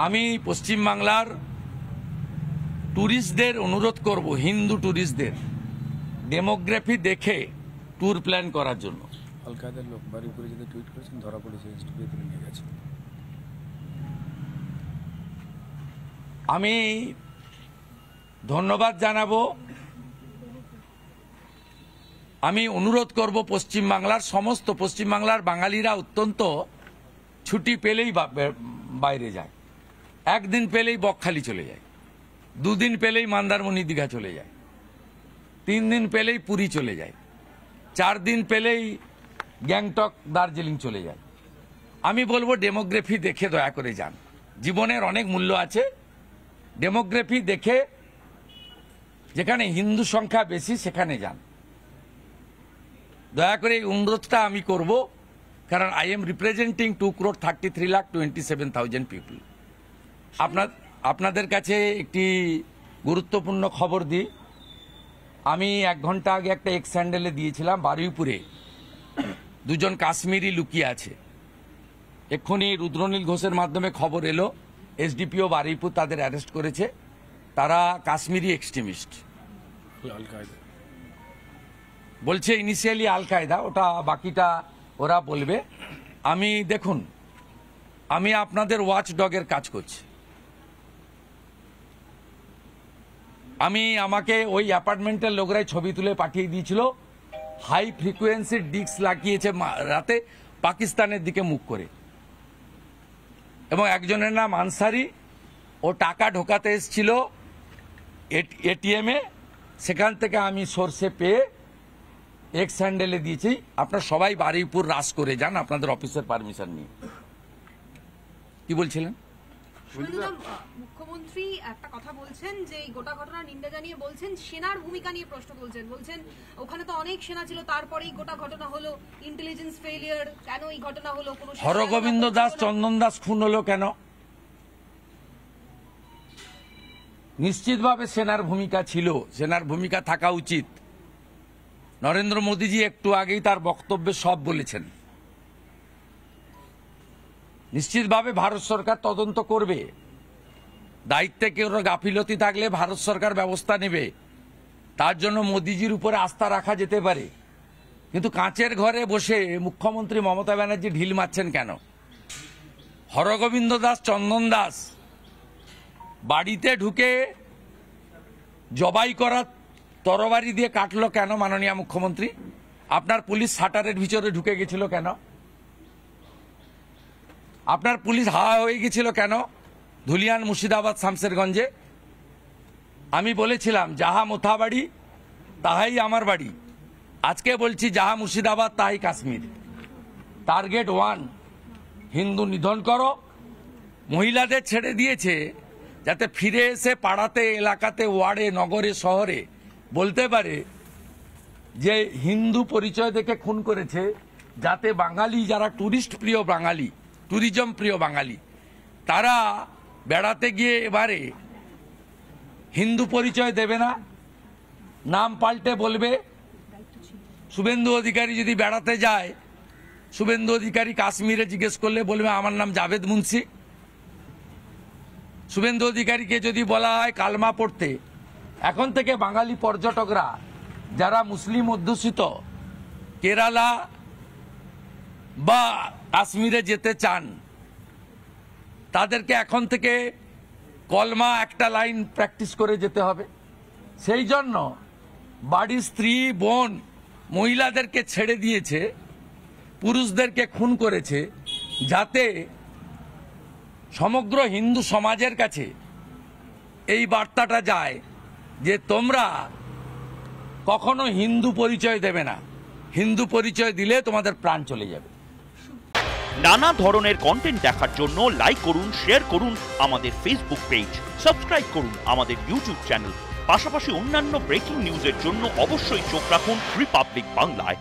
আমি পশ্চিমবাংলার ট্যুরিস্টদের অনুরোধ করব, হিন্দু ট্যুরিস্টদের ডেমোগ্রাফি দেখে ট্যুর প্ল্যান করার জন্য। আল কায়দার লোক বাড়ির উপরে যেতে টুইট করেছেন, ধরা পড়েছে, স্টুডিও তুলে নিয়ে গেছে। আমি ধন্যবাদ জানাবো। আমি অনুরোধ করব পশ্চিমবাংলার সমস্ত পশ্চিমবাংলার বাঙালিরা অত্যন্ত ছুটি পেলেই বাইরে যায়, একদিন পেলেই বকখালি চলে যায়, দুদিন পেলেই মন্দারমণি দীঘা চলে যায়, 3 দিন পেলেই পুরী চলে যায়, 4 দিন পেলেই গ্যাংটক দার্জিলিং চলে যায়। আমি বলবো ডেমোগ্রাফি দেখে দয়া করে যান, জীবনের অনেক মূল্য আছে। ডেমোগ্রাফি দেখে যেখানে হিন্দু সংখ্যা বেশি সেখানে যান। দয়া করে এই অনুরোধটা আমি করব, কারণ আই এম রিপ্রেজেন্টিং 2,33,27,000 পিপল। আপনাদের কাছে একটি গুরুত্বপূর্ণ খবর দিই। আমি 1 ঘন্টা আগে একটা এক্স স্যান্ডেলে দিয়েছিলাম, বারুইপুরে 2 জন কাশ্মীরি লুকিয়ে আছে। এক্ষুনি রুদ্রনীল ঘোষের মাধ্যমে খবর এলো, এসডিপিও বারুইপুর তাদের অ্যারেস্ট করেছে। তারা কাশ্মীরি এক্সট্রিমিস্ট বলছে, ইনিশিয়ালি আল কায়দা, ওটা বাকিটা ওরা বলবে। দেখুন, আমি আপনাদের ওয়াচ ডগের কাজ করছি। আমাকে ওই অ্যাপার্টমেন্টের লোকরাই ছবি তুলে পাঠিয়ে দিয়েছিল, হাই ফ্রিকোয়েন্সি ডিস্ক লাগিয়েছে রাতে পাকিস্তানের দিকে মুখ করে, এবং একজনের নাম আনসারি, ও টাকা ঢোকাতে এসেছিল এটিএমে, সেখান থেকে আমি সোর্সে পেয়ে এক্স হ্যান্ডেলে দিয়েছি। আপনারা সবাই বারুইপুর রাস করে যান আপনাদের অফিসের পারমিশন নিয়ে। কি বলছিলেন? মুখ্যমন্ত্রী একটা কথা বলছেন যে এই গোটা ঘটনার নিন্দা জানিয়ে বলছেন সেনার ভূমিকা নিয়ে প্রশ্ন বলছেন ওখানে তো অনেক সেনা ছিল, তারপরেই গোটা ঘটনা হলো, ইন্টেলিজেন্স ফেলিয়ার, কেন এই ঘটনা হলো? হরগোবিন্দ দাস, চন্দন দাস খুন হলো কেন? নিশ্চিতভাবে সেনার ভূমিকা ছিল, সেনার ভূমিকা থাকা উচিত। নরেন্দ্র মোদীজি একটু আগেই তার বক্তব্যে সব বলেছেন। নিশ্চিতভাবে ভারত সরকার তদন্ত করবে, দায়িত্বে কেউ গাফিলতি থাকলে ভারত সরকার ব্যবস্থা নেবে। তার জন্য মোদীজির উপরে আস্থা রাখা যেতে পারে, কিন্তু কাঁচের ঘরে বসে মুখ্যমন্ত্রী মমতা ব্যানার্জি ঢিল মারছেন কেন? হরগোবিন্দ দাস, চন্দন দাস বাড়িতে ঢুকে জবাই করা তরবারি দিয়ে কাটলো কেন মাননীয় মুখ্যমন্ত্রী? আপনার পুলিশ শাটারের ভিতরে ঢুকে গেছিল কেন? আপনার পুলিশ হাওয়া হয়ে গেছিল কেন ধুলিয়ান, মুর্শিদাবাদ, শামসেরগঞ্জে? আমি বলেছিলাম যাহা মোথা বাড়ি তাহাই আমার বাড়ি। আজকে বলছি যাহা মুর্শিদাবাদ তাহাই কাশ্মীর। টার্গেট 1, হিন্দু নিধন করো। মহিলাদের ছেড়ে দিয়েছে যাতে ফিরে এসে পাড়াতে, এলাকাতে, ওয়ার্ডে, নগরে, শহরে বলতে পারে যে হিন্দু পরিচয় দেখে খুন করেছে, যাতে বাঙালি যারা টুরিস্ট প্রিয় বাঙালি, ট্যুরিজম প্রিয় বাঙালি, তারা বেড়াতে গিয়ে এবারে হিন্দু পরিচয় দেবে না, নাম পাল্টে বলবে। শুভেন্দু অধিকারী যদি বেড়াতে যায়, শুভেন্দু অধিকারী কাশ্মীরে জিজ্ঞেস করলে বলবে আমার নাম জাভেদ মুন্সি। শুভেন্দু অধিকারীকে যদি বলা হয় কালমা পড়তে, এখন থেকে বাঙালি পর্যটকরা যারা মুসলিম অধ্যুষিত কেরালা বা কাশ্মীরে যেতে চান, তাদেরকে এখন থেকে কলমা একটা লাইন প্র্যাকটিস করে যেতে হবে। সেই জন্য বাড়ির স্ত্রী, বোন, মহিলাদেরকে ছেড়ে দিয়েছে, পুরুষদেরকে খুন করেছে, যাতে সমগ্র হিন্দু সমাজের কাছে এই বার্তাটা যায় যে তোমরা কখনো হিন্দু পরিচয় দেবে না, হিন্দু পরিচয় দিলে তোমাদের প্রাণ চলে যাবে। নানা ধরনের কন্টেন্ট দেখার জন্য লাইক করুন, শেয়ার করুন আমাদের ফেসবুক পেজ, সাবস্ক্রাইব করুন আমাদের ইউটিউব চ্যানেল। পাশাপাশি অন্যান্য ব্রেকিং নিউজের জন্য অবশ্যই চোখ রাখুন রিপাবলিক বাংলায়।